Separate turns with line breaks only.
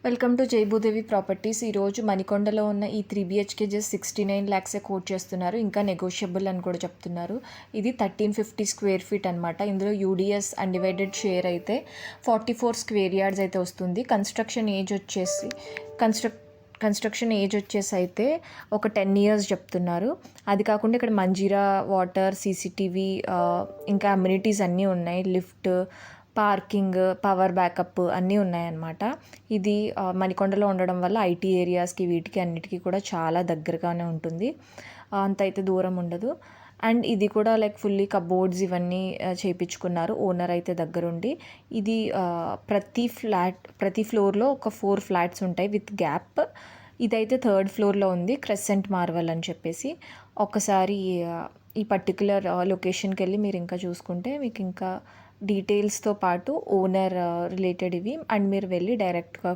Welcome to జైభూదేవి properties. ఈరోజు మణికొండలో ఉన్న ఈ 3 BHK జస్ట్ 69 lakhs కోట్ చేస్తున్నారు. ఇంకా నెగోషియబుల్ అని కూడా చెప్తున్నారు. ఇది 1350 స్క్వేర్ ఫీట్ అనమాట. ఇందులో యూడిఎస్ అన్డివైడెడ్ షేర్ అయితే 44 స్క్వేర్ యార్డ్స్ అయితే వస్తుంది. కన్స్ట్రక్షన్ ఏజ్ వచ్చేసి అయితే ఒక 10 years చెప్తున్నారు. అది కాకుండా ఇక్కడ మంజీరా వాటర్, సీసీటీవీ, ఇంకా అమ్యూనిటీస్ అన్నీ ఉన్నాయి. లిఫ్ట్, పార్కింగ్, పవర్ బ్యాకప్ అన్నీ ఉన్నాయన్నమాట. ఇది మణికొండలో ఉండడం వల్ల ఐటీ ఏరియాస్కి వీటికి అన్నిటికీ కూడా చాలా దగ్గరగానే ఉంటుంది. అంత అయితే దూరం ఉండదు. అండ్ ఇది కూడా లైక్ ఫుల్లీ కబోర్డ్స్ ఇవన్నీ చేయించుకున్నారు ఓనర్ అయితే దగ్గరుండి. ఇది ప్రతి ఫ్లోర్లో ఒక 4 ఫ్లాట్స్ ఉంటాయి విత్ గ్యాప్. ఇదైతే 3rd ఫ్లోర్లో ఉంది, క్రెసెంట్ మార్వల్ అని చెప్పేసి. ఒకసారి ఈ పర్టికులర్ లొకేషన్కి వెళ్ళి మీరు ఇంకా చూసుకుంటే మీకు ఇంకా డీటెయిల్స్తో పాటు ఓనర్ రిలేటెడ్ ఇవి అండ్ మీరు వెళ్ళి డైరెక్ట్గా